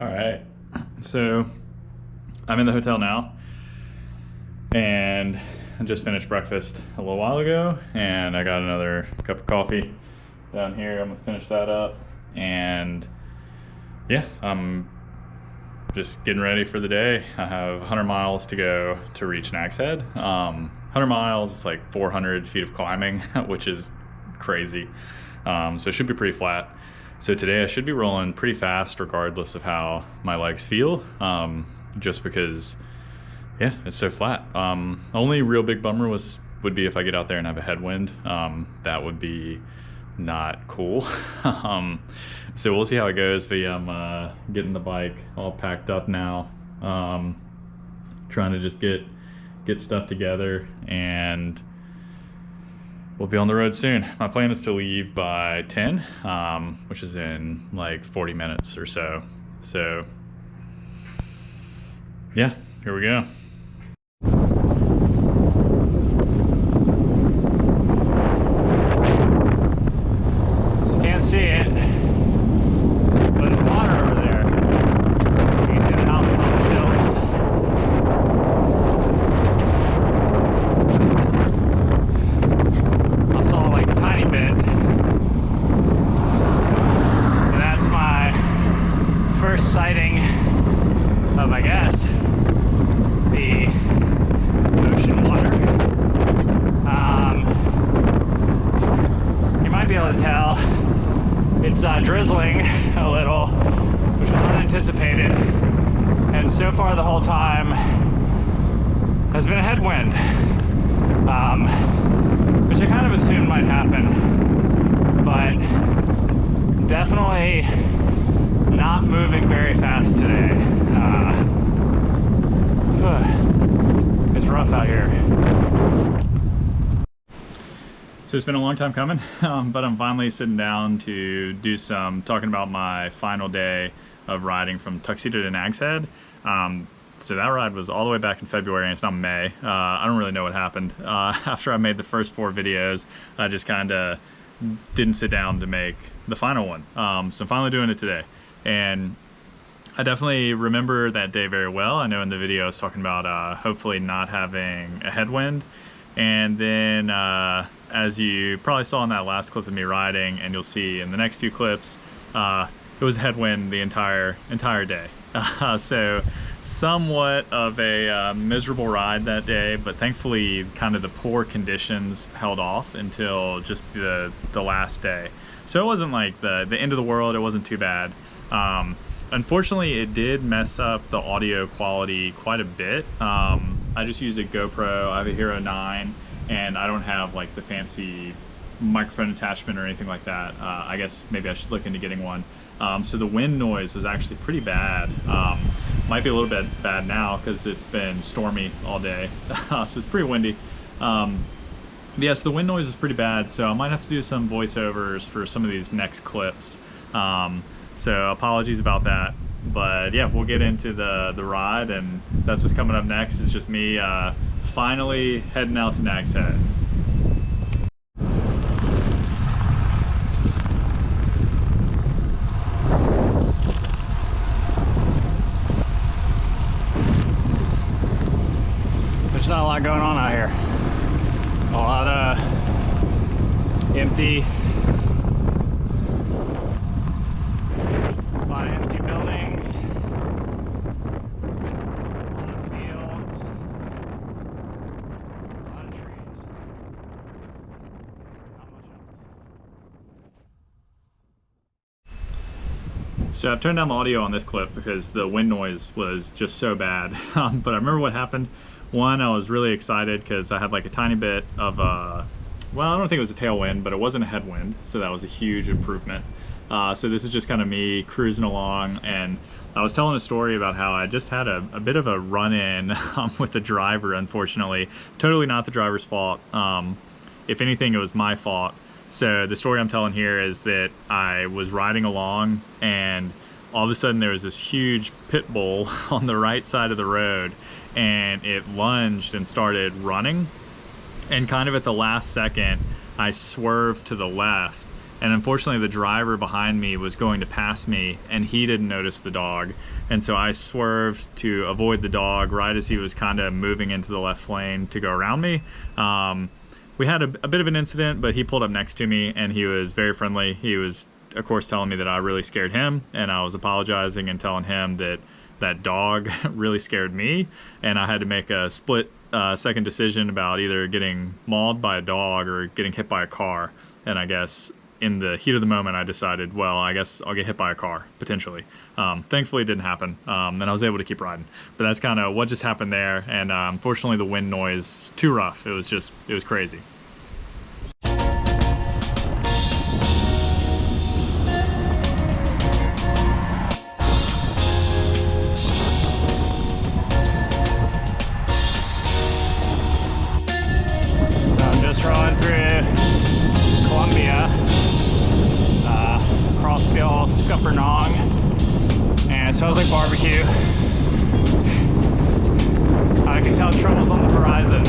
All right, so I'm in the hotel now, and I just finished breakfast a little while ago, and I got another cup of coffee down here. I'm gonna finish that up, and yeah, I'm just getting ready for the day. I have 100 miles to go to reach Nags Head. 100 miles is like 400 feet of climbing, which is crazy. So it should be pretty flat. So today I should be rolling pretty fast regardless of how my legs feel, just because, yeah, it's so flat. Only real big bummer would be if I get out there and have a headwind. That would be not cool. So we'll see how it goes, but yeah, I'm getting the bike all packed up now. Trying to just get stuff together, and we'll be on the road soon. My plan is to leave by 10, which is in like 40 minutes or so. So yeah, here we go. So can't see it, but the water over there. You can see the house is on stilts. I saw like a tiny bit, and that's my first sighting of, I guess, the ocean water. You might be able to tell it's drizzling a little, which was unanticipated, and so far the whole time has been a headwind, which I kind of assumed might happen, but definitely not moving very fast today. It's rough out here. So it's been a long time coming, but I'm finally sitting down to do some talking about my final day of riding from Tuxedo to Nags Head. So that ride was all the way back in February, and it's now May. I don't really know what happened. After I made the first 4 videos, I just kind of didn't sit down to make the final one. So I'm finally doing it today. And I definitely remember that day very well. I know in the video I was talking about hopefully not having a headwind. And then as you probably saw in that last clip of me riding, and you'll see in the next few clips, it was a headwind the entire day. So somewhat of a miserable ride that day, but thankfully kind of the poor conditions held off until just the last day. So it wasn't like the end of the world. It wasn't too bad. Unfortunately, it did mess up the audio quality quite a bit. I just used a GoPro. I have a Hero 9, and I don't have like the fancy microphone attachment or anything like that. I guess maybe I should look into getting one. So the wind noise was actually pretty bad. Might be a little bit bad now because it's been stormy all day. So it's pretty windy. Yeah, so the wind noise is pretty bad, so I might have to do some voiceovers for some of these next clips. So apologies about that, but yeah, we'll get into the ride, and that's what's coming up next is just me finally heading out to Nags Head. There's not a lot going on out here. A lot of empty buildings, a lot of fields, a lot of trees, not much else. So I've turned down the audio on this clip because the wind noise was just so bad. But I remember what happened. One, I was really excited because I had like a tiny bit of well, I don't think it was a tailwind, but it wasn't a headwind, so that was a huge improvement. So this is just kind of me cruising along, and I was telling a story about how I just had a bit of a run-in with the driver, unfortunately. Totally not the driver's fault. If anything, it was my fault. So the story I'm telling here is that I was riding along, and all of a sudden there was this huge pit bull on the right side of the road, and it lunged and started running. And kind of at the last second, I swerved to the left, and unfortunately the driver behind me was going to pass me and he didn't notice the dog, and so I swerved to avoid the dog right as he was kind of moving into the left lane to go around me. We had a bit of an incident, but he pulled up next to me and he was very friendly. He was, of course, telling me that I really scared him, and I was apologizing and telling him that that dog really scared me, and I had to make a split second decision about either getting mauled by a dog or getting hit by a car. And I guess in the heat of the moment, I decided, well, I guess I'll get hit by a car, potentially. Thankfully, it didn't happen, and I was able to keep riding. But that's kind of what just happened there, and unfortunately, the wind noise is too rough. It was crazy. Rolling through Columbia, across the old Scuppernong, and it smells like barbecue. I can tell trouble's on the horizon.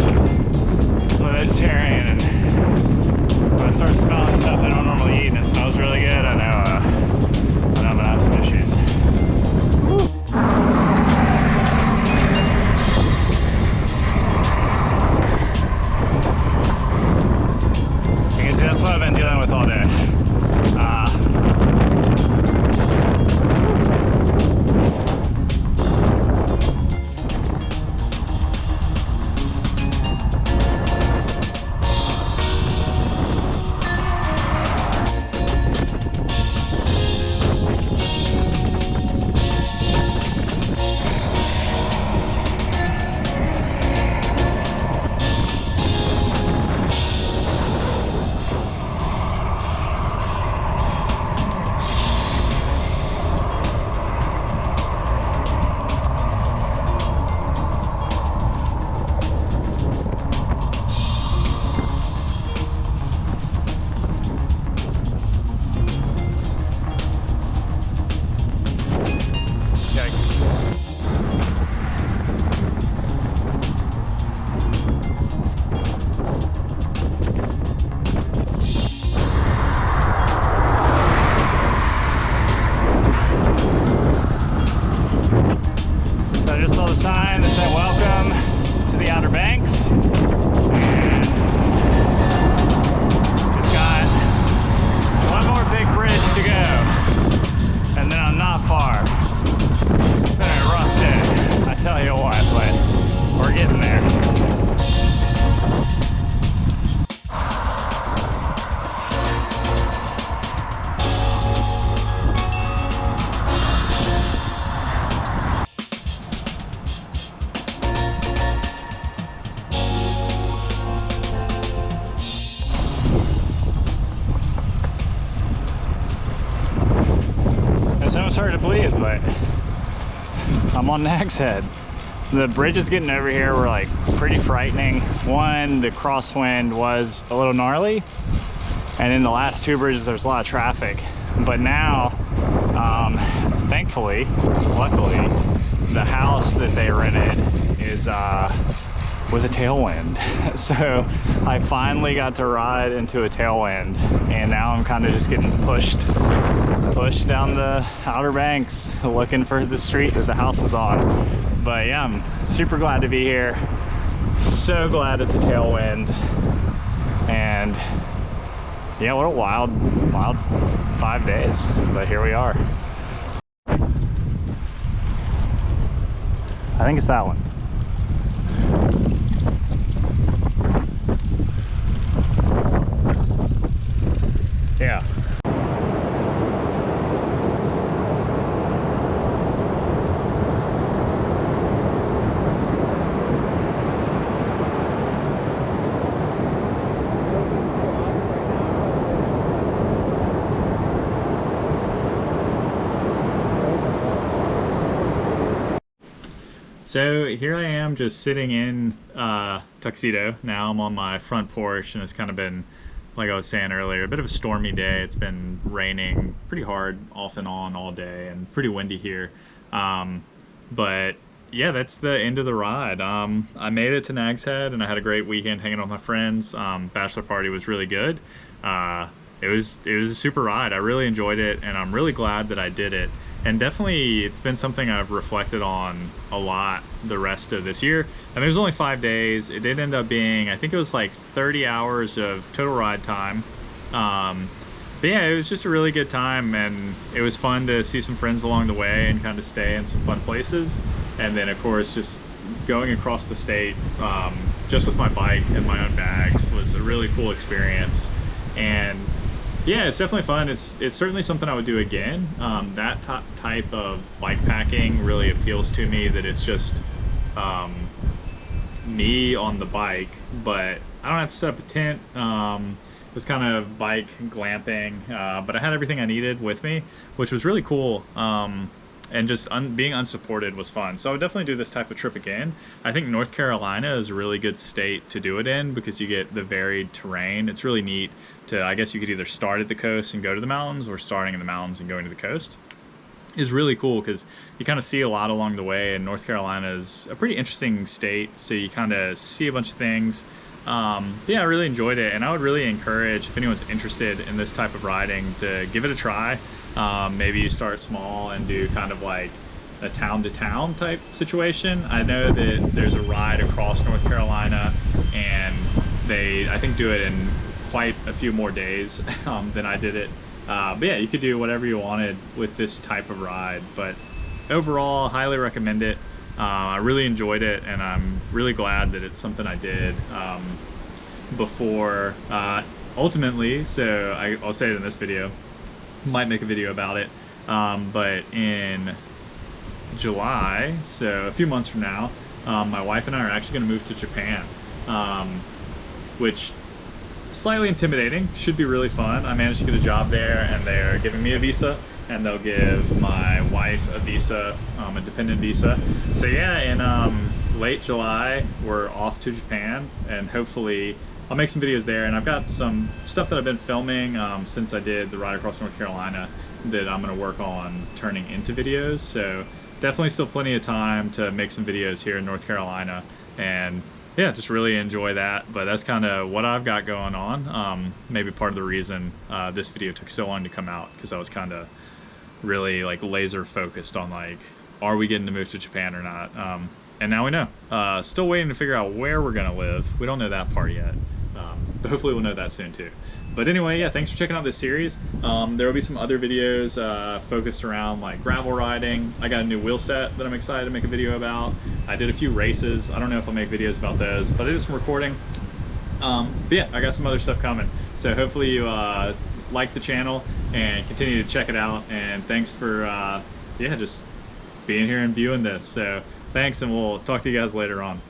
I'm a vegetarian, and when I start smelling stuff I don't normally eat and it smells really good, I know I'm gonna have some issues. That's what I've been dealing with all day. Sign that said welcome to the Outer Banks, and just got one more big bridge to go and then I'm not far. It's been a rough day, I tell you what, but we're getting there. It's almost hard to believe, but I'm on Nag's Head. The bridges getting over here were like pretty frightening. One, the crosswind was a little gnarly, and in the last two bridges there's a lot of traffic. But now, thankfully, luckily, the house that they rented is with a tailwind. So I finally got to ride into a tailwind, and now I'm kind of just getting pushed down the Outer Banks looking for the street that the house is on. But yeah, I'm super glad to be here. So glad it's a tailwind. And yeah, what a wild 5 days, but here we are. I think it's that one. Yeah. So here I am just sitting in Tuxedo. Now I'm on my front porch, and it's kind of been, like I was saying earlier, a bit of a stormy day. It's been raining pretty hard off and on all day, and pretty windy here. But yeah, that's the end of the ride. I made it to Nag's Head, and I had a great weekend hanging out with my friends. Bachelor party was really good. it was a super ride. I really enjoyed it, and I'm really glad that I did it. And definitely, it's been something I've reflected on a lot the rest of this year. I mean, it was only 5 days. It did end up being, I think it was like 30 hours of total ride time. But yeah, it was just a really good time, and it was fun to see some friends along the way and kind of stay in some fun places. And then, of course, just going across the state just with my bike and my own bags was a really cool experience. And yeah, it's definitely fun. It's certainly something I would do again. That type of bike packing really appeals to me, that it's just me on the bike, but I don't have to set up a tent. It was kind of bike glamping, but I had everything I needed with me, which was really cool. And just being unsupported was fun. So I would definitely do this type of trip again. I think North Carolina is a really good state to do it in because you get the varied terrain. It's really neat to, I guess you could either start at the coast and go to the mountains, or starting in the mountains and going to the coast. Is really cool because you kind of see a lot along the way, and North Carolina is a pretty interesting state, so you kind of see a bunch of things. Yeah, I really enjoyed it, and I would really encourage, if anyone's interested in this type of riding, to give it a try. Maybe you start small and do kind of like a town-to-town type situation. I know that there's a ride across North Carolina, and they, I think, do it in quite a few more days than I did it. But yeah, you could do whatever you wanted with this type of ride. But overall, highly recommend it. I really enjoyed it, and I'm really glad that it's something I did before ultimately. So I'll say it in this video. Might make a video about it, but in July, so a few months from now, my wife and I are actually going to move to Japan, which is slightly intimidating. Should be really fun. I managed to get a job there, and they're giving me a visa, and they'll give my wife a visa, a dependent visa. So yeah, in late July, we're off to Japan, and hopefully I'll make some videos there. And I've got some stuff that I've been filming since I did the ride across North Carolina that I'm going to work on turning into videos. So definitely still plenty of time to make some videos here in North Carolina, and yeah, just really enjoy that. But that's kind of what I've got going on. Maybe part of the reason this video took so long to come out, because I was kind of really like laser focused on like, are we getting to move to Japan or not? And now we know. Still waiting to figure out where we're gonna live. We don't know that part yet, but hopefully we'll know that soon too. But anyway, yeah, thanks for checking out this series. There will be some other videos focused around like gravel riding. I got a new wheel set that I'm excited to make a video about. I did a few races. I don't know if I'll make videos about those, but I did some recording. But yeah, I got some other stuff coming. So hopefully you like the channel and continue to check it out. And thanks for yeah, just being here and viewing this. So thanks, and we'll talk to you guys later on.